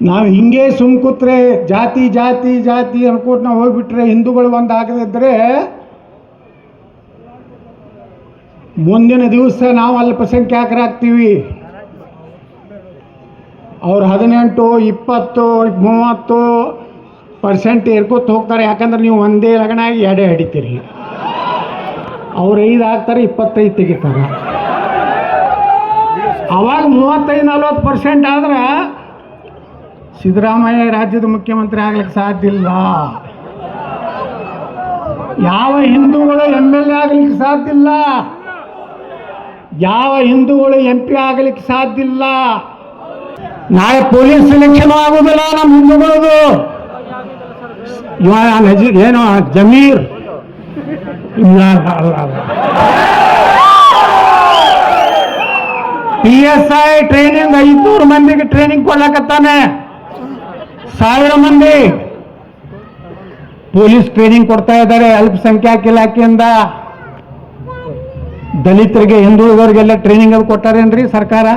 ನಾವು ಹಿಂಗೆ ಕೂತ್ರೆ ಜಾತಿ ಜಾತಿ ಜಾತಿ ಅನ್ಕೋತ ನಾವು ಹೋಗ್ಬಿಟ್ರೆ ಹಿಂದೂಗಳು ಒಂದು ಆಗದಿದ್ದರೆ ಮುಂದಿನ ದಿವಸ ನಾವು ಅಲ್ಪಸಂಖ್ಯಾತರಾಗ್ತೀವಿ. ಅವ್ರು 18, 20, 30% ಏರ್ಕೋತ ಹೋಗ್ತಾರೆ. ಯಾಕಂದ್ರೆ ನೀವು ಒಂದೇ ಲಗ್ನಾಗಿ ಎಡೆ ಹಿಡಿತೀರಿ. ಅವ್ರು 5 ಆಗ್ತಾರೆ, 25 ತೆಗಿತಾರೆ. ಅವಾಗ 35-40% ಆದ್ರೆ ಸಿದ್ದರಾಮಯ್ಯ ರಾಜ್ಯದ ಮುಖ್ಯಮಂತ್ರಿ ಆಗ್ಲಿಕ್ಕೆ ಸಾಧ್ಯ ಇಲ್ಲ. ಯಾವ ಹಿಂದೂಗಳು MLA ಆಗಲಿಕ್ಕೆ ಸಾಧ್ಯ ಇಲ್ಲ, ಯಾವ ಹಿಂದೂಗಳು MP ಆಗಲಿಕ್ಕೆ ಸಾಧ್ಯ ಇಲ್ಲ. ನಾಳೆ ಪೊಲೀಸ್ ಸೆಲೆಕ್ಷನ್ ಆಗೋದಿಲ್ಲ ನಮ್ಮ ಹಿಂದೂಗಳದು. ಏನು ಜಮೀರ್ PSI ಟ್ರೈನಿಂಗ್ 500 ಮಂದಿಗೆ ಟ್ರೈನಿಂಗ್ ಕೊಡ್ಲಕತ್ತಾನೆ. 1000 ಮಂದಿ ಪೊಲೀಸ್ ಟ್ರೈನಿಂಗ್ ಕೊಡ್ತಾ ಇದ್ದಾರೆ ಅಲ್ಪಸಂಖ್ಯಾತ ಇಲಾಖೆಯಿಂದ. ದಲಿತರಿಗೆ ಹಿಂದುಳಿದವರಿಗೆಲ್ಲ ಟ್ರೈನಿಂಗ್ ಅದು ಕೊಟ್ಟಾರೇನ್ರಿ ಸರ್ಕಾರ?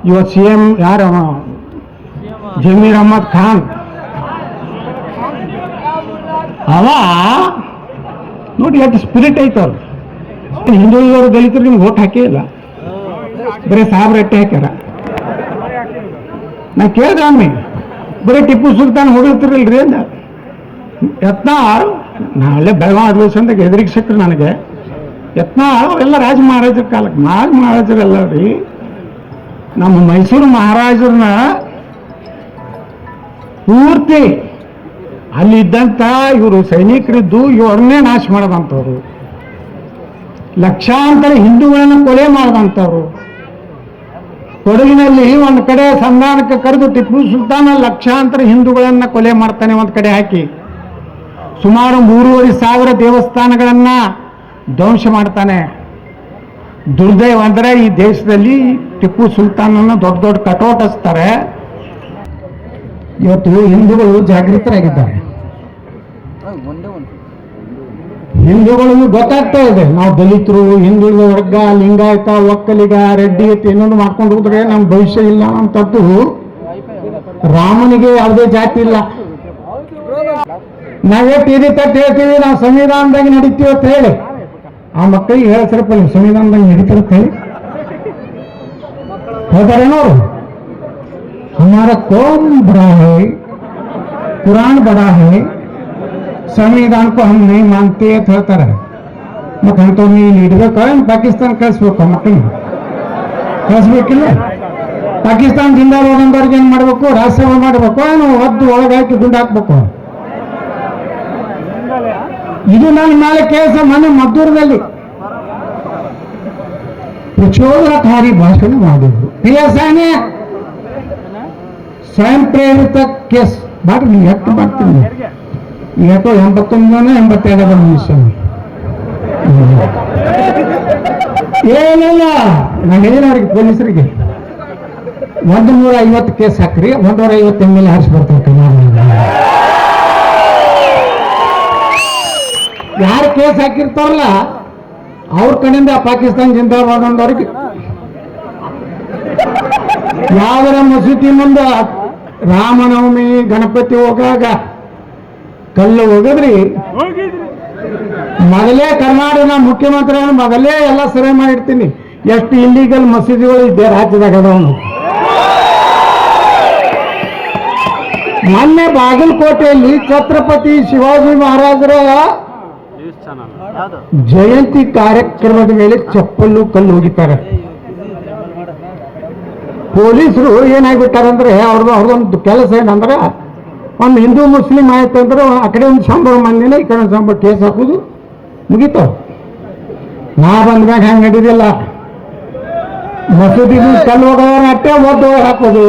ಇವತ್ತು CM ಯಾರು ಜಮೀರ್ ಅಹಮದ್ ಖಾನ್ ಅವ ನೋಡಿ ಎಷ್ಟು ಸ್ಪಿರಿಟ್ ಐತವ್ರು. ಹಿಂದುಳಿದವರು ದಲಿತರು ನಿಮ್ಗೆ ಓಟ್ ಹಾಕೇ ಇಲ್ಲ, ಬರೀ ಸಾಬ್ರ ರಟ್ಟೆ ಹಾಕ್ಯಾರ. ನಾ ಕೇಳ್ದೆ ಒಮ್ಮೆ, ಬರೀ ಟಿಪ್ಪು ಸುಲ್ತಾನ್ ಹೊಗಳ್ತಿರಲ್ರಿ ಅಂದ. ಯತ್ನಾಳ್ ನಾಳೆ ಬೆಳಗಾವಿ ಅಧಿವೇಶನದಾಗ ಎದುರಿಗೆ ಸಿಕ್ಕರು ನನಗೆ. ಯತ್ನಾಳ್ ಎಲ್ಲ ರಾಜ ಮಹಾರಾಜರ ಕಾಲಕ್ಕೆ ಮಹಾರಾಜರೆಲ್ಲ ರೀ ನಮ್ಮ ಮೈಸೂರು ಮಹಾರಾಜರನ್ನ ಪೂರ್ತಿ ಅಲ್ಲಿದ್ದಂಥ ಇವರು ಸೈನಿಕರಿದ್ದು ಇವ್ರನ್ನೇ ನಾಶ ಮಾಡೋದಂಥವ್ರು, ಲಕ್ಷಾಂತರ ಹಿಂದೂಗಳನ್ನು ಕೊಲೆ ಮಾಡಿದಂಥವ್ರು. ಕೊಡಗಿನಲ್ಲಿ ಒಂದು ಕಡೆ ಸಂಧಾನಕ್ಕೆ ಕರೆದು ಟಿಪ್ಪು ಸುಲ್ತಾನ ಲಕ್ಷಾಂತರ ಹಿಂದೂಗಳನ್ನು ಕೊಲೆ ಮಾಡ್ತಾನೆ. ಒಂದು ಕಡೆ ಹಾಕಿ ಸುಮಾರು 3500 ದೇವಸ್ಥಾನಗಳನ್ನು ಧ್ವಂಸ ಮಾಡ್ತಾನೆ. ದುರ್ದೈವ ಅಂದರೆ ಈ ದೇಶದಲ್ಲಿ ಟಿಪ್ಪು ಸುಲ್ತಾನನ್ನು ದೊಡ್ಡ ದೊಡ್ಡ ಕಟೋಟಿಸ್ತಾರೆ. ಇವತ್ತು ಹಿಂದೂಗಳು ಜಾಗೃತರಾಗಿದ್ದಾರೆ. ಹಿಂದೂಗಳಿಗೂ ಗೊತ್ತಾಗ್ತಾ ಇದೆ ನಾವು ದಲಿತರು, ಹಿಂದುಳಿದ ವರ್ಗ, ಲಿಂಗಾಯತ, ಒಕ್ಕಲಿಗ, ರೆಡ್ಡಿ ಇನ್ನೊಂದು ಮಾಡ್ಕೊಂಡು ಹೋದ್ರೆ ನಮ್ಮ ಭವಿಷ್ಯ ಇಲ್ಲ ಅಂತದ್ದು. ರಾಮನಿಗೆ ಯಾವುದೇ ಜಾತಿ ಇಲ್ಲ. ನಾವೇ ಟಿವಿ ತಟ್ಟು ಹೇಳ್ತೀವಿ ನಾವು ಸಂವಿಧಾನದಾಗ ನಡೀತೀವಿ ಅಂತ ಹೇಳಿ. ಆ ಮಕ್ಕಳಿಗೆ ಹೇಳ್ತಾರಪ್ಪ ನೀವು ಸಂವಿಧಾನದಾಗ ನಡೀತಾರಂತ ಹೇಳಿ ಹೇಳ್ತಾರೇನೋರು. ಹಮಾರ ಕೌಮ್ ಬಡಾ ಹೈ, ಕುರಾನ್ ಬಡಾ ಹೈ, ಸಂವಿಧಾನ ಕೋ ಹಮ್ ನಹೀ ಮಾನ್ತೆ ಅಂತ ಹೇಳ್ತಾರೆ. ಮತ್ತೆ ಅಂಥವ್ರು ನೀವು ಇಡ್ಬೇಕು, ಪಾಕಿಸ್ತಾನ ಕಳಿಸ್ಬೇಕು, ಮಕ್ಕಳನ್ನ ಕಳಿಸ್ಬೇಕಿಲ್ಲ. ಪಾಕಿಸ್ತಾನ ಜಿಂದಾಬಾದ್ ಅಂದವ್ರಿಗೆ ಏನು ಮಾಡಬೇಕು? ರಾಜ್ಯಸೇವೆ ಮಾಡಬೇಕು, ಏನು ಒದ್ದು ಒಳಗಾಕಿ ಗುಂಡು ಹಾಕ್ಬೇಕು? ಇದು ನನ್ನ ನಾಳೆ ಕೇಸ ಮನೆ ಮದ್ದೂರದಲ್ಲಿ ಪ್ರಚೋದನಕಾರಿ ಭಾಷಣ ಮಾಡಿದ್ರು. PSIನೇ ಸ್ವಯಂ ಪ್ರೇರಿತ ಕೇಸ್ ಮಾಡಿ ನೀವು ಎಷ್ಟು ಮಾಡ್ತೀನಿ. ಯಾಕೋ 89 87 ನಿಮಿಷ ಏನಿಲ್ಲ. ನಾನು ಹೇಳಿನ ಅವ್ರಿಗೆ ಪೊಲೀಸರಿಗೆ 150 ಕೇಸ್ ಹಾಕ್ರಿ, 150 MLA ಹಾರಿಸಿ ಬರ್ತಾರೆ. ಯಾರು ಕೇಸ್ ಹಾಕಿರ್ತಾರಲ್ಲ ಅವ್ರ ಕಡೆಯಿಂದ ಪಾಕಿಸ್ತಾನ ಜಿಂದಾಬಾದ್ ಅಂದವ್ರಿಗೆ ಯಾವ್ದಾರ ಮಸೂತಿ ಮುಂದೆ ರಾಮನವಮಿ ಗಣಪತಿ ಹೋಗಾಗ ಕಲ್ಲು ಹೋಗದ್ರಿ, ಮೊದಲೇ ಕರ್ನಾಟಕ ಮುಖ್ಯಮಂತ್ರಿ ಮೊದಲೇ ಎಲ್ಲ ಸರ್ವೆ ಮಾಡಿರ್ತೀನಿ ಎಷ್ಟು ಇಲ್ಲಿಗಲ್ ಮಸೀದಿಗಳು ಇದ್ದೇ ರಾಜ್ಯದಾಗ ಅದಾವನು. ಮೊನ್ನೆ ಬಾಗಲಕೋಟೆಯಲ್ಲಿ ಛತ್ರಪತಿ ಶಿವಾಜಿ ಮಹಾರಾಜರ ಜಯಂತಿ ಕಾರ್ಯಕ್ರಮದ ಮೇಲೆ ಚಪ್ಪಲು ಕಲ್ಲು ಹೋಗಿದ್ದಾರೆ. ಪೊಲೀಸರು ಏನಾಗ್ಬಿಟ್ಟಾರಂದ್ರೆ ಅವ್ರದೊಂದು ಕೆಲಸ ಏನಂದ್ರೆ ಒಂದು ಹಿಂದೂ ಮುಸ್ಲಿಂ ಆಯ್ತು ಅಂದ್ರೆ ಆ ಕಡೆ ಒಂದು 100 ಮಂದಿನ ಈ ಕಡೆ 100 ಕೇಸ್ ಹಾಕೋದು ಮುಗೀತು. ನಾ ಬಂದ್ಮ್ಯಾಗ ಹಂಗೆ ನಡೀದಿಲ್ಲ. ಮಸೂದಿ ಕಲ್ಲು ಹೋಗೋದ್ರ ಅಟ್ಟೆ ಒದ್ದು ಹಾಕೋದು.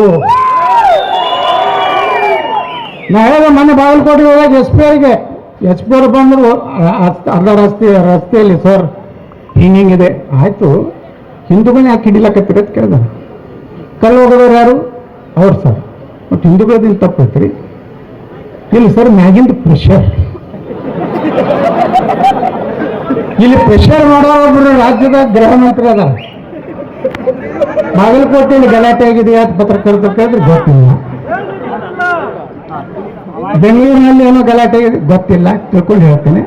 ನಾ ಹೇಳಿದ ಮೊನ್ನೆ ಬಾಗಲಕೋಟೆಗೆ ಹೋದಾಗ SP ಅವ್ರು ಬಂದರು. ಅರ್ಧ ರಸ್ತೆಯಲ್ಲಿ ಸರ್ ಹಿಂಗಿದೆ ಆಯ್ತು, ಹಿಂದೂಗಳನ್ನ ಯಾಕೆ ಹಿಡಿಲಕತ್ತೀರಿ ಅಂತ ಕೇಳ್ದ. ಕಲ್ಲು ಹೋಗೋದವ್ರು ಯಾರು? ಅವ್ರು ಸರ್. ಬಟ್ ಹಿಂದೂಗಳದಿಂದ ತಪ್ಪೈತ್ರಿ. ಇಲ್ಲ ಸರ್, ಮ್ಯಾಗಿಂದ ಪ್ರೆಷರ್. ಇಲ್ಲಿ ಪ್ರೆಷರ್ ಮಾಡೋರು ರಾಜ್ಯದ ಗೃಹ ಮಂತ್ರಿ ಅದ. ಬಾಗಲಕೋಟೆಯಲ್ಲಿ ಗಲಾಟೆ ಆಗಿದೆ ಅಂತ ಪತ್ರಕರ್ತರು ಕೇಳಿದ್ರೆ ಗೊತ್ತಿಲ್ಲ. ಬೆಂಗಳೂರಿನಲ್ಲಿ ಏನೋ ಗಲಾಟೆ ಆಗಿದೆ ಗೊತ್ತಿಲ್ಲ, ತಿಳ್ಕೊಂಡು ಹೇಳ್ತೇನೆ.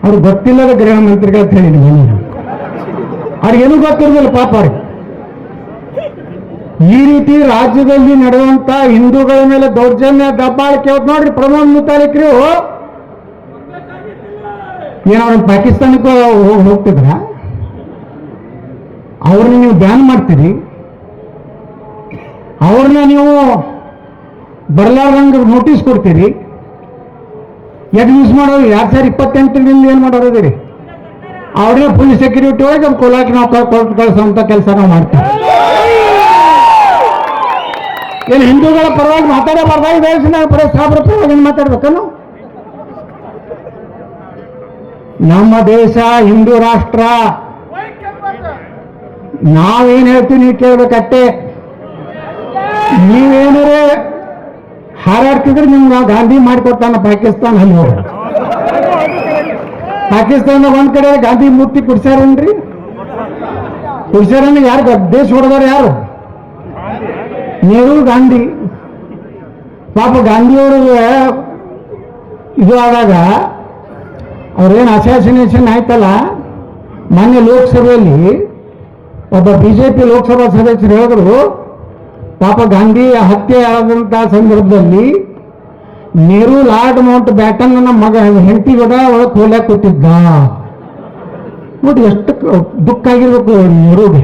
ಅವ್ರು ಗೊತ್ತಿಲ್ಲದ ಗೃಹ ಮಂತ್ರಿಗಳು ಅಂತ ಹೇಳಿ ಅವ್ರಿಗೇನು ಗೊತ್ತಿರೋದಿಲ್ಲ ಪಾಪ ಅವ್ರಿಗೆ. ಈ ರೀತಿ ರಾಜ್ಯದಲ್ಲಿ ನಡೆಯುವಂತ ಹಿಂದೂಗಳ ಮೇಲೆ ದೌರ್ಜನ್ಯ ದಬ್ಬಾಳಿಕೆ ನೋಡ್ರಿ. ಪ್ರಮೋದ್ ಮುತಾಲಿಕ್ರು ಏನವ್ರ ಪಾಕಿಸ್ತಾನಕ್ಕೂ ಹೋಗ್ತಿದ್ರ, ಅವ್ರನ್ನ ನೀವು ಬ್ಯಾನ್ ಮಾಡ್ತೀರಿ, ಅವ್ರನ್ನ ನೀವು ಬರ್ಲಾರ್ದಂಗೆ ನೋಟಿಸ್ ಕೊಡ್ತೀರಿ. ಎಡ್ ಯೂಸ್ ಮಾಡೋರು 2028ರಿಂದ ಏನು ಮಾಡೋದಿರಿ? ಅವ್ರನ್ನ ಫುಲ್ ಸೆಕ್ಯೂರಿಟಿ ಒಳಗೆ ಕೊಲಾಕಿ ನಾವು ಕೊಟ್ಟು ಕಳಿಸೋಂಥ ಕೆಲಸ ನಾವು ಮಾಡ್ತೀವಿ. ಏನು ಹಿಂದೂಗಳ ಪರವಾಗಿ ಮಾತಾಡಬಾರ್ದ? ದೇಶನ ಪರಸ್ಪರ ಪರವಾಗಿ ಮಾತಾಡ್ಬೇಕನ್ನು? ನಮ್ಮ ದೇಶ ಹಿಂದೂ ರಾಷ್ಟ್ರ. ನಾವೇನು ಹೇಳ್ತೀವಿ ನೀವು ಕೇಳ್ಬೇಕಟ್ಟೆ. ನೀವೇನಾರೇ ಹಾರಾಡ್ತಿದ್ರೆ ನಿಮ್ಗೆ ಗಾಂಧಿ ಮಾಡಿಕೊಡ್ತಾನ ಪಾಕಿಸ್ತಾನ. ಅಲ್ಲಿ ಹೋಗಿ ಪಾಕಿಸ್ತಾನ ಒಂದ್ ಕಡೆ ಗಾಂಧಿ ಮೂರ್ತಿ ಕುಡ್ಸ್ಯಾರನ್ರಿ. ಕುಡ್ಸ್ಯಾರನ್ನ ಯಾರು ದೇಶ ಹೊಡೆದಾರ? ಯಾರು? ನೆಹರು, ಗಾಂಧಿ. ಪಾಪ ಗಾಂಧಿಯವ್ರಿಗೆ ಇದು ಆದಾಗ ಅವ್ರೇನು ಅಸಾಸಿನೇಷನ್ ಆಯ್ತಲ್ಲ, ಮಾನ್ಯ ಲೋಕಸಭೆಯಲ್ಲಿ ಒಬ್ಬ ಬಿಜೆಪಿ ಲೋಕಸಭಾ ಸದಸ್ಯರು ಹೇಳಿದ್ರು, ಪಾಪ ಗಾಂಧಿ ಹತ್ಯೆ ಆದಂಥ ಸಂದರ್ಭದಲ್ಲಿ ನೆಹರು ಲಾರ್ಡ್ ಮೌಂಟ್ ಬ್ಯಾಟನ್ ಮಗ ಹೆಂಡತಿ ಕೂಡ ಒಳಗೆ ಹೋಗ್ಲಾಕ್ ಕೂತಿದ್ದ. ನೋಡಿ ಎಷ್ಟು ದುಃಖ ಆಗಿರ್ಬೇಕು ನೆಹರುಗೆ.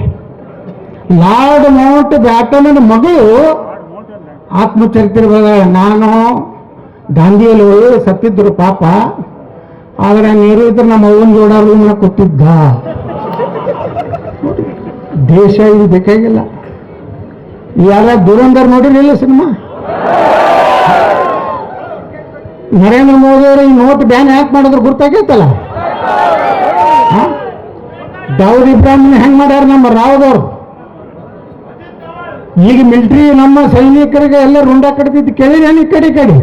ಲಾರ್ಡ್ ಮೌಂಟ್ ಬ್ಯಾಟನ್ ಮಗಳು ಆತ್ಮಚರಿತ್ರೆ ನಾನು ಗಾಂಧಿಯಲ್ಲಿ ಸತ್ತಿದ್ರು ಪಾಪ, ಆದರೆ ನೆಹರು ಇದ್ರೆ ನಮ್ಮ ಅವ್ವನ ಜೋಡ ರೂಮ್ನ ಕೂತಿದ್ದ. ದೇಶ ಇದು ಬೇಕಾಗಿಲ್ಲ. ಯಾರ ದುರಂಧರ್ ನೋಡಿರಲಿಲ್ಲ ಸಿನಿಮಾ? ನರೇಂದ್ರ ಮೋದಿ ಅವರು ಈ ನೋಟ್ ಬ್ಯಾನ್ ಯಾಕೆ ಮಾಡಿದ್ರು ಗುರ್ತಾಗೈತಲ್ಲ. ದಾವೂದ್ ಇಬ್ರಾಹಿಂ ಹೆಂಗ್ ಮಾಡ್ಯಾರ ನಮ್ಮ ರಾವದವ್ರು. ಈಗ ಮಿಲಿಟರಿ ನಮ್ಮ ಸೈನಿಕರಿಗೆ ಎಲ್ಲ ರುಂಡ ಕಟ್ತಿದ್ದು ಕೇಳಿದ್ರೆ ಈ ಕಡೆ ಕಡೆ.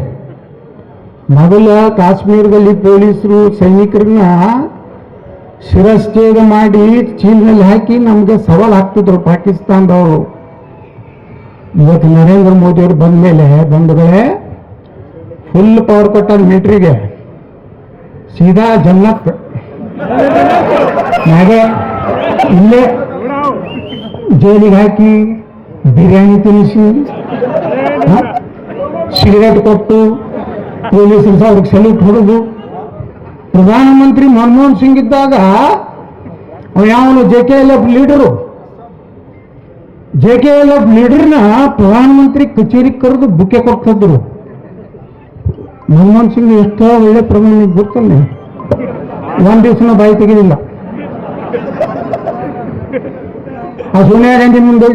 ಮೊದಲ ಕಾಶ್ಮೀರದಲ್ಲಿ ಪೊಲೀಸರು ಸೈನಿಕರನ್ನ ಶಿರಚ್ಛೇದ ಮಾಡಿ ಚೀಲ್ನಲ್ಲಿ ಹಾಕಿ ನಮ್ಗೆ ಸವಾಲ್ ಹಾಕ್ತಿದ್ರು ಪಾಕಿಸ್ತಾನದವರು. ಇವತ್ತು ನರೇಂದ್ರ ಮೋದಿ ಅವರು ಬಂದ ಮೇಲೆ ಬಂಧುಗಳೇ ಫುಲ್ ಪವರ್ ಕೊಟ್ಟಾರ ಮಿಲಿಟರಿಗೆ. ಸೀದಾ ಜನ್ನತ್ ಹಾಗೆ ಇಲ್ಲೇ ಜೈಲಿಗೆ ಹಾಕಿ ಬಿರಿಯಾನಿ ತಿನ್ನಿಸಿ ಸಿಗರೇಟ್ ಕೊಟ್ಟು ಪೊಲೀಸರು ಅವ್ರಿಗೆ ಸಲ್ಯೂಟ್ ಹೊಡೆದು. ಪ್ರಧಾನಮಂತ್ರಿ ಮನಮೋಹನ್ ಸಿಂಗ್ ಇದ್ದಾಗ ಯಾವನು JKLF ಲೀಡರು, JKLF ಲೀಡರ್ನ ಪ್ರಧಾನಮಂತ್ರಿ ಕಚೇರಿ ಕರೆದು ಬುಕ್ಕೆ ಕೊಡ್ತಿದ್ರು. ಮನಮೋಹನ್ ಸಿಂಗ್ ಎಷ್ಟೋ ಒಳ್ಳೆ ಪ್ರಧಾನಿ ಗೊತ್ತಲ್ಲ, ಒಂದ್ ದಿವಸನ ಬಾಯಿ ತೆಗೆದಿಲ್ಲ. ಆ ಸೋನಿಯಾ ಗಾಂಧಿ ಮುಂದೆ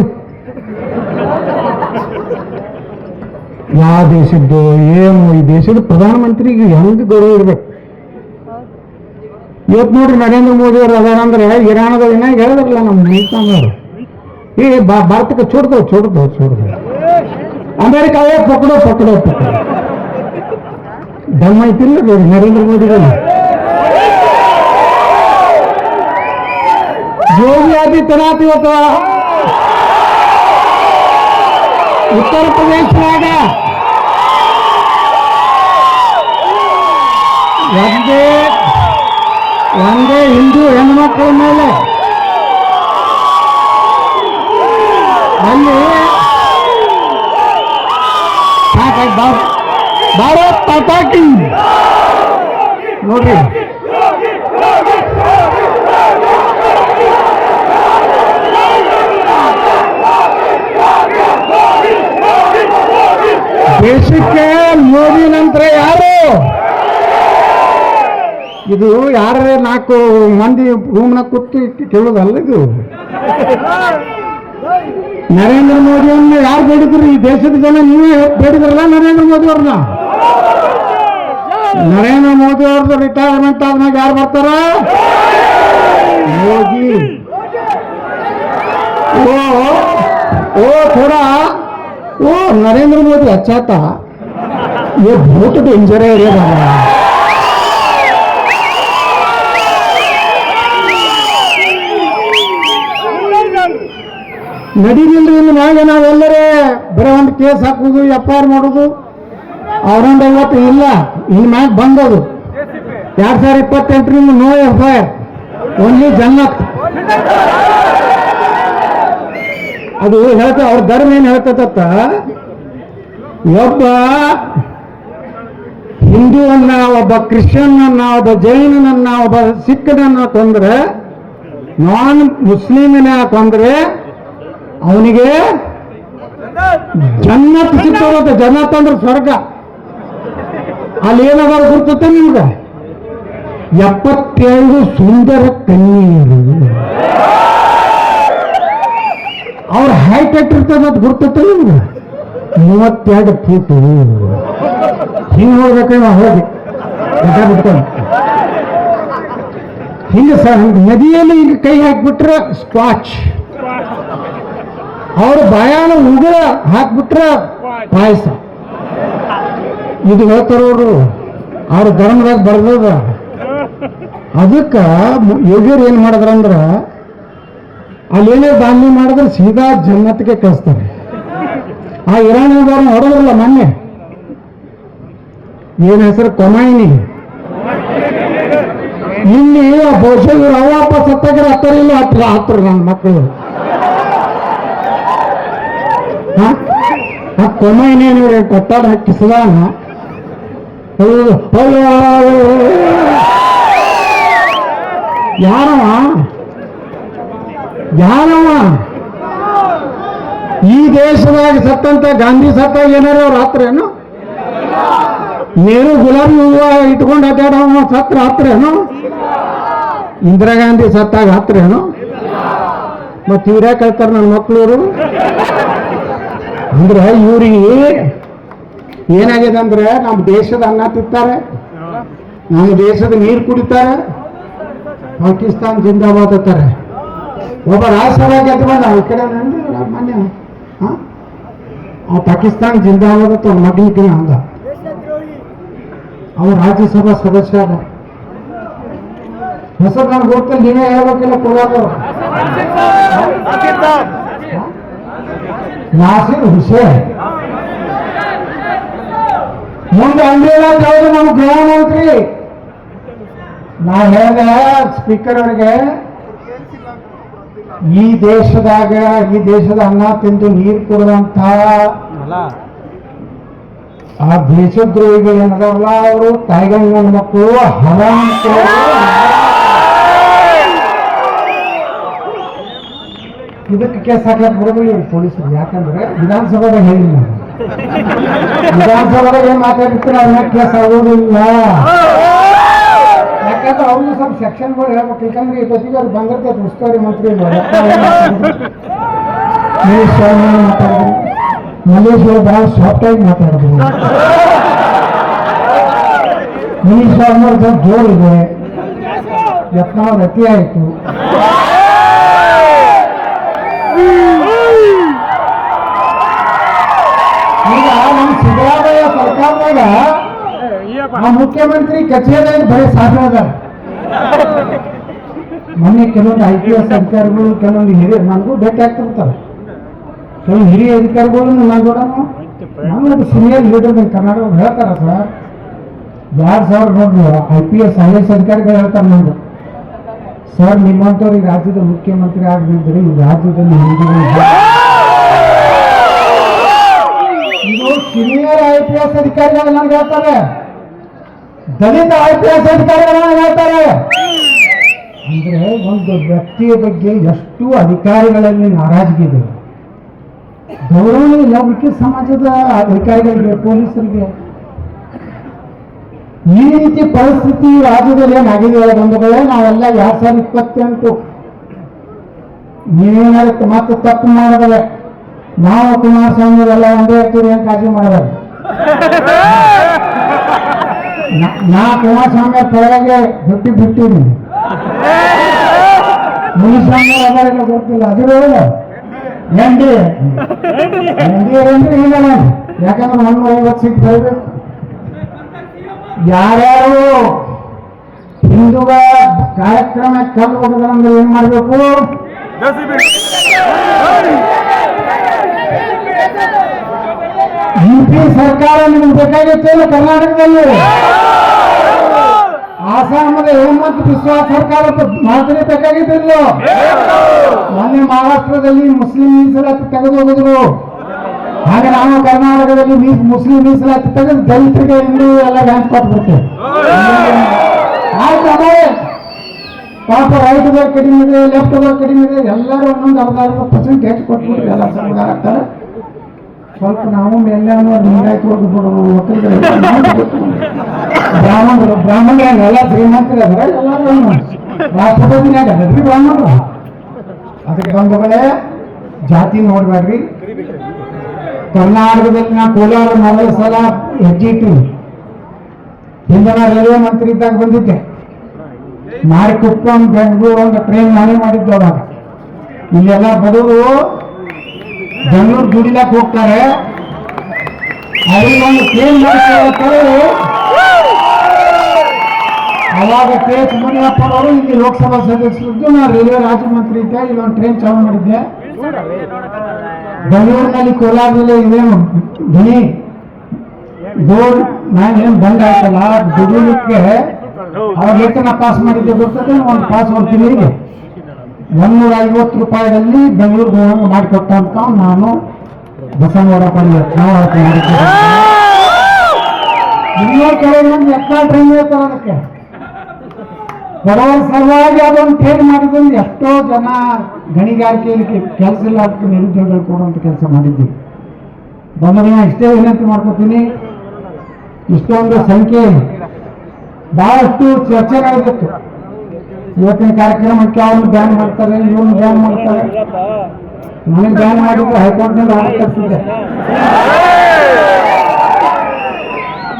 ಯಾವ ದೇಶದ್ದು ಏನು, ಈ ದೇಶದ ಪ್ರಧಾನಮಂತ್ರಿಗೆ ಹೆಂಗ್ ಗೌರವ ಇರ್ಬೇಕು. ಇವತ್ತು ನೋಡ್ರಿ ನರೇಂದ್ರ ಮೋದಿ ಅವರು ಅದಾರಂದ್ರೆ ಇರಾನದ ಏನಾಗಿ ಹೇಳಿದ್ರಲ್ಲ ನಮ್ಮ ನೇತಾನವರು, ಈ ಭಾರತಕ್ಕೆ छोड़ ಅಮೆರಿಕ ಪಕಡೋ ದಮ್ಮ ಐತಿಲ್ಲ ನರೇಂದ್ರ ಮೋದಿಗಳು. ಯೋಗಿ ಆದಿತ್ಯನಾಥ್ ಇವತ್ತು ಉತ್ತರ ಪ್ರದೇಶದಾಗ ಒಂದೇ ಹಿಂದೂ ಹೆಣ್ಮಕ್ಳ ಮೇಲೆ ಅಲ್ಲಿ ಭಾರತ್ ಪಟಾಕಿ ನೋಡ್ರಿ. ದೇಶಕ್ಕೆ ಮೋದಿ ನಂತರ ಯಾರು? ಇದು ಯಾರೇ 4 ಮಂದಿ ರೂಮ್ನಾಗ ಕೂತು ಕೇಳೋದಲ್ಲ. ಇದು ನರೇಂದ್ರ ಮೋದಿಯನ್ನ ಯಾರು ಬೇಡಿದ್ರು? ಈ ದೇಶದ ಜನ ನೀವೇ ಬೇಡಿದ್ರಲ್ಲ ನರೇಂದ್ರ ಮೋದಿ ಅವ್ರನ್ನ. ನರೇಂದ್ರ ಮೋದಿ ಅವ್ರದ್ದು ರಿಟೈರ್ಮೆಂಟ್ ಆದ್ಮೇಲೆ ಯಾರು ಬರ್ತಾರ? ಮೋದಿ. ओ थोड़ा वो नरेंद्र मोदी अच्छा था, ये बहुत डेंजर है रे बाबा. ನಡೀಲಿಲ್ಲ ಇನ್ನು ಮ್ಯಾಗ ನಾವೆಲ್ಲರೇ ಬರೀ ಒಂದು ಕೇಸ್ ಹಾಕುದು FIR ಮಾಡೋದು ಅವರೊಂದು 50 ಇಲ್ಲ ಇನ್ನು ಮ್ಯಾಗ ಬಂದದು 2028ರಿಂದ ನೋ FIR ಓನ್ಲಿ ಜನ್ನತ್. ಅದು ಹೇಳ್ತ ಅವ್ರ ಧರ್ಮ ಏನು ಹೇಳ್ತತ್ತ, ಒಬ್ಬ ಹಿಂದೂವನ್ನ, ಒಬ್ಬ ಕ್ರಿಶ್ಚಿಯನ್ನ, ಒಬ್ಬ ಜೈನನನ್ನ, ಒಬ್ಬ ಸಿಖ್ನನ್ನ ಕೊಂದ್ರೆ, ನಾನ್ ಮುಸ್ಲಿಮಿನ ಕೊಂದ್ರೆ ಅವನಿಗೆ ಜನ್ನತ್ ಸಿಕ್ಕೋದು. ಜನ್ನತ್ ಅಂದ್ರೆ ಸ್ವರ್ಗ. ಅಲ್ಲಿ ಏನಾದ್ರು ಗುರ್ತತೆ ನಿಮ್ಗೆ 77 ಸುಂದರ ಕನ್ಯೆಯರು. ಅವ್ರ ಹೈಟ್ ಇರ್ತದೆ ಅದು ಗುರ್ತತೆ ನಿಮ್ಗೆ 32 ಫೀಟ್. ಹಿಂಗೆ ಹೋಗ್ಬೇಕು ನಾವು ಹೋಗಿ ಬಿಟ್ಕೊಂಡು ಹಿಂಗೆ ನದಿಯಲ್ಲಿ ಈಗ ಕೈ ಹಾಕ್ಬಿಟ್ರೆ ಸ್ಕ್ವಾಚ್, ಅವ್ರ ಬಾಯಾನ ಉಗುರ ಹಾಕ್ಬಿಟ್ರೆ ಪಾಯಸ. ಇದು ಹೇಳ್ತಾರವ್ರು ಅವ್ರ ಧರ್ಮದಾಗ ಬರ್ದದ. ಅದಕ್ಕೆ ಯೋಗಿಯರು ಏನ್ ಮಾಡಿದ್ರಂದ್ರ ಅಲ್ಲೇನೇ ದಾಂಧಿ ಮಾಡಿದ್ರೆ ಸೀದಾ ಜನ್ನತ್ಗೆ ಕಳಿಸ್ತಾರೆ. ಆ ಇರಾನಿಯದವ್ರನ್ನ ಹೊಡೆದ್ರಲ್ಲ ಮೊನ್ನೆ, ಏನ್ ಹೆಸರು ಕೊಮೈನಿ, ಇಲ್ಲಿ ಬಹುಶಃ ಇವ್ರು ಅವಪ್ಪ ಸತ್ತಾಗಿರ ಹತ್ತರಿಲ್ಲ ಹತ್ರ ನನ್ನ ಮಕ್ಕಳು. ಆ ಕೊಮೈನಿ ನೀವು ಕೊತ್ತಾಡ ಹಾಕಿಸದಾನ ಯಾರವ ಈ ದೇಶದಾಗ ಸತ್ತಂತ ಗಾಂಧಿ ಸತ್ತಾಗ ಏನಾರ ಅವ್ರ ಹತ್ರೇನು, ನೆಹರು ಗುಲಾಬಿ ಹೂವ ಇಟ್ಕೊಂಡು ಅಡ್ಡಾಡವ ಸತ್ರ ಹತ್ರೇನು, ಇಂದಿರಾ ಗಾಂಧಿ ಸತ್ತಾಗ ಹತ್ರೇನು, ಮತ್ತೆ ಇವ್ರ್ಯಾಕೆ ಹೇಳ್ತಾರೆ ನನ್ನ ಮಕ್ಕಳವರು. ಅಂದ್ರೆ ಇವ್ರಿಗೆ ಏನಾಗಿದೆ ಅಂದ್ರೆ ನಮ್ಮ ದೇಶದ ಅನ್ನ ತಿಂತಾರೆ, ನಮ್ಮ ದೇಶದ ನೀರು ಕುಡಿತಾರೆ, ಪಾಕಿಸ್ತಾನ ಜಿಂದಾಬಾದ್ ಅಂತಾರೆ. ಒಬ್ಬ ರಾಜ್ಯಸಭಾ ಗೆದ್ದು ಬಂದ ಈ ಕಡೆ ಮೊನ್ನೆ ಪಾಕಿಸ್ತಾನ ಜಿಂದಾಬಾದ್ ಅಂತ ಮಗನಿಗೆ ಅಂದ. ಅವ್ರು ರಾಜ್ಯಸಭಾ ಸದಸ್ಯ ಅದ. ಹೆಸರು ನಾನು ಗೊತ್ತಿಲ್ಲ, ನೀವೇ ಹೇಳ್ಬೇಕಿಲ್ಲ ಕೊಡೋದು. ನಾಸಿರ್ ಹುಸೇನ್ ಮುಂದೆ ಅಂದಿಲ್ಲ ಅವರು ನಮ್ಮ ಗೃಹ ಮಂತ್ರಿ. ನಾ ಹೇಳಿದೆ ಸ್ಪೀಕರ್ ಅವರಿಗೆ, ಈ ದೇಶದ ಅನ್ನ ತಿಂದು ನೀರು ಕೊಡುವಂತ ಆ ದೇಶದ್ರೋಹಿಗಳು ಏನದಲ್ಲ, ಅವರು ತಾಯಿಗಂಗ ಮಕ್ಕಳು ಹರಾಮ್. ಇದಕ್ಕೆ ಕೇಸ್ ಹಾಕ್ಲಕ್ ಬರೋದಿಲ್ಲ ಪೊಲೀಸರು. ಯಾಕಂದ್ರೆ ವಿಧಾನಸಭಾದಾಗ ಹೇಳಿಲ್ಲ, ವಿಧಾನಸಭಾದಾಗ ಏನ್ ಮಾತಾಡಿರ್ತಾರೆ ಅದನ್ನ ಕೇಸ್ ಆಗೋದಿಲ್ಲ. ಯಾಕಂದ್ರೆ ಅವ್ರು ಸ್ವಲ್ಪ ಸೆಕ್ಷನ್ಗಳು ಹೇಳ್ಬೇಕು. ಯಾಕಂದ್ರೆ ಈ ಜೊತೆಗೆ ಅವ್ರು ಬಂದಿರ್ತೈತೆ ಉಸ್ತುವಾರಿ ಮಂತ್ರಿ ಮಾತಾಡಿದ್ರು, ಮಲೇಶ್ ಅವರು ಬಹಳ ಸಾಫ್ಟ್ ಆಗಿ ಮಾತಾಡಿದ್ರು. ಮನೀಶ್ ಅವ್ರ ಜೋರಿದೆ, ಯತ್ನಾಳ್ ಅತಿ ಆಯ್ತು. ಈಗ ನಮ್ಮ ಸಿದ್ದರಾಮಯ್ಯ ಸರ್ಕಾರದಾಗ ಆ ಮುಖ್ಯಮಂತ್ರಿ ಕಚೇರಿಯಲ್ಲಿ ಬರೀ ಸಾಧನ. ಮೊನ್ನೆ ಕೆಲವೊಂದು IPS ಅಧಿಕಾರಿಗಳು, ಕೆಲವೊಂದು ಹಿರಿಯ ನನಗೂ ಭೇಟಿ ಆಗ್ತಿರ್ತಾರೆ. ಕೆಲವೊಂದು ಹಿರಿಯ ಅಧಿಕಾರಿಗಳು ನಾನು ಕೂಡ ನಮ್ಮದು ಸೀನಿಯರ್ ಲೀಡರ್ ಕರ್ನಾಟಕ ಹೇಳ್ತಾರ ಸರ್, 2000 ನೋಡ್ರಿ IPS IAS ಅಧಿಕಾರಿಗಳು ಹೇಳ್ತಾರೆ ನಮ್ಗೆ, ಸರ್ ನಿಮ್ಮಂಥವ್ರಿಗೆ ರಾಜ್ಯದ ಮುಖ್ಯಮಂತ್ರಿ ಆಗದಿದ್ರೆ ಈ ರಾಜ್ಯದಲ್ಲಿ ಇದು ಸೀನಿಯರ್ IPS ಅಧಿಕಾರಿಗಳು ನನಗೆ ಹೇಳ್ತಾರೆ, ದಲಿತ IPS ಅಧಿಕಾರಿಗಳು ನನಗೆ ಹೇಳ್ತಾರೆ. ಅಂದ್ರೆ ಒಂದು ವ್ಯಕ್ತಿಯ ಬಗ್ಗೆ ಎಷ್ಟು ಅಧಿಕಾರಿಗಳಲ್ಲಿ ನಾರಾಜಗಿದೆ, ಗೌರವ ಇಲ್ಲ ಮುಖ್ಯ ಸಮಾಜದ ಅಧಿಕಾರಿಗಳಿಗೆ, ಪೊಲೀಸರಿಗೆ. ಈ ರೀತಿ ಪರಿಸ್ಥಿತಿ ರಾಜ್ಯದಲ್ಲಿ ಏನಾಗಿದೆ ಬಂಧುಗಳೇ, ನಾವೆಲ್ಲ 2028 ನೀವೇನಾದ್ರು ಮತ್ತೆ ತಪ್ಪು ಮಾಡಿದ್ರೆ ನಾವು ಕುಮಾರಸ್ವಾಮಿ ಎಲ್ಲ ಒಂದೇ ಇರ್ತೀವಿ ಅಂತ ಕಾಳಜಿ ಮಾಡಿದ್ರೆ, ನಾ ಕುಮಾರಸ್ವಾಮಿ ಪರವಾಗಿ ಬಿಟ್ಟಿದ್ದೀನಿ, ಮುನಿಸ್ವಾಮಿ ಅದೆಲ್ಲ ಗೊತ್ತಿಲ್ಲ. ಅದು ಎಂಡಿ ಅಂದ್ರೆ ಇಲ್ಲ ನಾನು, ಯಾಕಂದ್ರೆ 150 ಸೀಟ್ ಬರಬೇಕು. ಯಾರ್ಯಾರು ಹಿಂದೂಗಳ ಕಾರ್ಯಕ್ರಮ ಕಲ್ಲು ಹೋಗೋದಂದ್ರೆ ಏನ್ ಮಾಡ್ಬೇಕು? ಯುಪಿ ಸರ್ಕಾರ ನಿಮ್ಗೆ ಬೇಕಾಗಿತ್ತು ಕರ್ನಾಟಕದಲ್ಲಿ. ಆಸಾಮದ ಹೇಮಂತ್ ಬಿಸ್ವಾ ಸರ್ಕಾರ ಮಾತ್ರ ಬೇಕಾಗಿದ್ದಿಲ್ಲ. ಮೊನ್ನೆ ಮಹಾರಾಷ್ಟ್ರದಲ್ಲಿ ಮುಸ್ಲಿಂ ಮೀಸಲಾತಿ ತೆಗೆದು ಹೋಗಿದ್ರು. ಹಾಗೆ ನಾವು ಕರ್ನಾಟಕದಲ್ಲಿ ಮುಸ್ಲಿಂ ಮೀಸಲಾತಿ ತೆಗೆದು ದಲಿತರಿಗೆ ಹಿಂದೂ ಎಲ್ಲ ಬ್ಯಾಂಕ್ ಕೊಟ್ಬಿಡ್ತೇವೆ. ಆಯ್ತು ಅದೇ ಪಾಪ ರೈಟ್ ವರ್ಗ ಕಡಿಮೆ ಇದೆ, ಲೆಫ್ಟ್ ವರ್ಗ ಕಡಿಮೆ ಇದೆ, ಎಲ್ಲರೂ ಒಂದೊಂದು ಅರ್ಧ ಹೆಚ್ಚು ಕೊಟ್ಬಿಟ್ಟು ಎಲ್ಲ ಸಂವಿಧಾನ ಆಗ್ತಾರೆ. ಸ್ವಲ್ಪ ನಾವು ಎಲ್ಲರೂ ಲಿಂಗಾಯತ್ ಹೋಗ್ಬಿಡೋದು ಒಕ್ಕಲಿಗರು ಬ್ರಾಹ್ಮಣರು ಎಲ್ಲ ಶ್ರೀಮಂತರು ಅದಾರೆ, ಎಲ್ಲರೂ ರಾಷ್ಟ್ರಪತಿನಾಗ ಅದ್ರಿ ಬ್ರಾಹ್ಮಣರು. ಅದಕ್ಕೆ ಬಂಧುಗಳೇ ಜಾತಿ ನೋಡ್ಬೇಡ್ರಿ. ಕರ್ನಾಟಕದಲ್ಲಿ ನಾ ಕೋಲಾರ 4 ಸಲ ಹೆಜ್ಜೆ ಇಟ್ಟಿವಿ. ಹಿಂದೆ ನಾ ರೈಲ್ವೆ ಮಂತ್ರಿ ಇದ್ದಾಗ ಬಂದಿದ್ದೆ. ಮಾರಿಕುಪ್ಪಂ ಬೆಂಗಳೂರು ಒಂದು ಟ್ರೈನ್ ನಾನೇ ಮಾಡಿದ್ದು. ಅವಾಗ ಇಲ್ಲೆಲ್ಲ ಬಡವರು ಬೆಂಗಳೂರು ದುಡಿಲಾಕ್ ಹೋಗ್ತಾರೆ, ಅವ್ರಿಗೊಂದು ಟ್ರೈನ್ ಮಾಡ್ತಾರೆ. ಅವಾಗ ಕೆ ಸುಬ್ರಹ್ಮಣ್ಯಪ್ಪನವರು ಇಲ್ಲಿ ಲೋಕಸಭಾ ಸದಸ್ಯರಿದ್ದು, ನಾ ರೈಲ್ವೆ ರಾಜ್ಯ ಮಂತ್ರಿ ಇದ್ದೆ. ಇಲ್ಲೊಂದು ಟ್ರೈನ್ ಚಾಲೂ ಮಾಡಿದ್ದೆ. ಬೆಂಗಳೂರಿನಲ್ಲಿ ಕೋಲಾರದಲ್ಲಿ ಇದೇನು ಧ್ವನಿ ಬೋರ್ಡ್ ನಾನೇನು ಬಂದ್ ಆಯ್ತಲ್ಲ ದುಡಿಲಿಕ್ಕೆ ಅವಾಗ ವೇತನ ಪಾಸ್ ಮಾಡಿದ್ದೆ ಗೊತ್ತದೆ. ಒಂದು ಪಾಸ್ ಒಂದು ತಿಂಗಳಿಗೆ 150 ರೂಪಾಯಿಗಳಲ್ಲಿ ಬೆಂಗಳೂರಿಗೆ ಹೋಗಂಗೆ ಮಾಡಿಕೊಟ್ಟಂತ ನಾನು ಬಸವನಗೌಡ ಇನ್ನೂ ಕೆಲವೊಂದು ಎಕ್ಸ್ಟ್ರಾ ಟ್ರೈನ್ ಇರ್ತಾರೆ. ಅದಕ್ಕೆ ಬಡವರ ಸಲುವಾಗಿ ಅದೊಂದು ಟ್ರೈನ್ ಮಾಡಿದ್ರಿಂದ ಎಷ್ಟೋ ಜನ ಗಣಿಗಾರಿಕೆಯಲ್ಲಿ ಕೆಲಸ ಇಲ್ಲ, ಅದಕ್ಕೆ ನಿರುದ್ಯೋಗಗಳು ಕೊಡುವಂಥ ಕೆಲಸ ಮಾಡಿದ್ದೀವಿ. ಬಂದರೆ ಇಷ್ಟೇ ವಿನಂತಿ ಮಾಡ್ಕೊತೀನಿ. ಇಷ್ಟೊಂದು ಸಂಖ್ಯೆ ಬಹಳಷ್ಟು ಚರ್ಚೆ ನಡೆದಿತ್ತು. ಇವತ್ತಿನ ಕಾರ್ಯಕ್ರಮಕ್ಕೆ ಅವ್ರನ್ನ ಬ್ಯಾನ್ ಮಾಡ್ತಾರೆ, ಇವನು ಬ್ಯಾನ್ ಮಾಡ್ತಾರೆ. ನನಗೆ ಬ್ಯಾನ್ ಮಾಡಿದ್ರೆ ಹೈಕೋರ್ಟ್ನಲ್ಲಿ ಆರ್ಡರ್ ತರಿಸಿದ್ದೆ.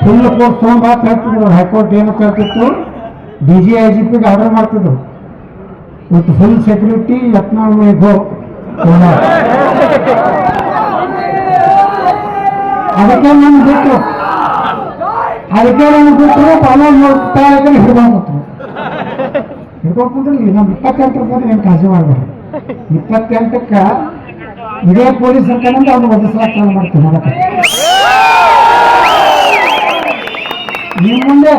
ಫುಲ್ ಕೋರ್ಟ್ ತೊಗೊಂಡು ಹೇಳ್ತಿದ್ರು. ಹೈಕೋರ್ಟ್ ಏನು ಕೇಳ್ತಿತ್ತು, DGIGPಗೆ ಆರ್ಡರ್ ಮಾಡ್ತಿದ್ರು with full security Yatnal may go. ಅದಕ್ಕೆ ನಾನು ಬಿಟ್ಟು ಪಾಲನ್ ಹಿಡ್ಕೊಂಡ್ಬಿಟ್ರು. ಹಿಡ್ಕೊಂಡ್ಬಿಟ್ರಿ ನಮ್ಮ 28 ಏನು ಕಾಳಜಿ ಮಾಡ್ಬೇಡ್ರಿ. 28ಕ್ಕೆ ಇದೇ ಪೊಲೀಸ್ ಸರ್ಕಾರದಿಂದ ಅವ್ನು ಒದಿಸ್ಲಾಕ್ ಚಾಲು ಮಾಡ್ತೀನಿ. ಅದಕ್ಕೆ ನಿಮ್ಮ ಮುಂದೆ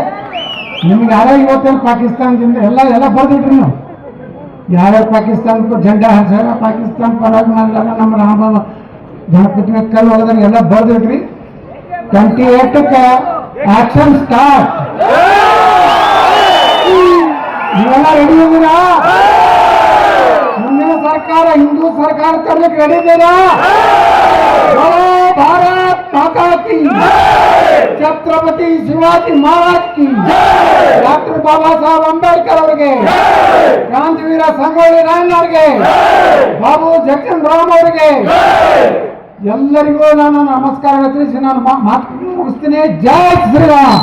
ನಿಮ್ಗೆ ಯಾರ್ಯಾರು ಇವತ್ತೇನು ಪಾಕಿಸ್ತಾನದಿಂದ ಎಲ್ಲ ಬರ್ದಿಟ್ರಿ. ನೀವು ಯಾರ್ಯಾರು ಪಾಕಿಸ್ತಾನಕ್ಕೂ ಜೆಂಡಾ ಹಾಕ್ಸಾರ, ಪಾಕಿಸ್ತಾನ ಪರವಾಗಿ ಮಾಡಲಾರ, ನಮ್ಮ ರಾಮ ಗಣಪತಿ ಕಲ್ಲು ಹೋಗೋದ್ರೆ ಎಲ್ಲ ಬರ್ದಿಟ್ರಿ. 28ಕ್ಕೆ ಆಕ್ಷನ್ ಸ್ಟಾರ್ಟ್. ನೀವೆಲ್ಲ ರೆಡಿ ಇದ್ದೀರಾ? ಮುಂದಿನ ಸರ್ಕಾರ ಹಿಂದೂ ಸರ್ಕಾರ ತರಲಿಕ್ಕೆ ರೆಡಿ ಇದ್ದೀರಾ? ಭಾರತ್ ಮಾತಾ ಕಿ, ಛತ್ರಪತಿ ಶಿವಾಜಿ ಮಹಾರಾಜ್ ಕಿ, ಡಾಕ್ಟರ್ ಬಾಬಾ ಸಾಹೇಬ್ ಅಂಬೇಡ್ಕರ್ ಅವರಿಗೆ, ಕ್ರಾಂತಿವೀರ ಸಂಗೊಳ್ಳಿ ರಾಯಣ್ಣ ಅವರಿಗೆ, ಬಾಬು ಜಗಜೀವನ್ ರಾಮ್ ಅವರಿಗೆ ಎಲ್ಲರಿಗೂ ನಾನು ನಮಸ್ಕಾರ ತಿಳಿಸಿ ನಾನು ಮಾತು ಮುಗಿಸ್ತೀನಿ. ಜೈ ಶ್ರೀರಾಮ್.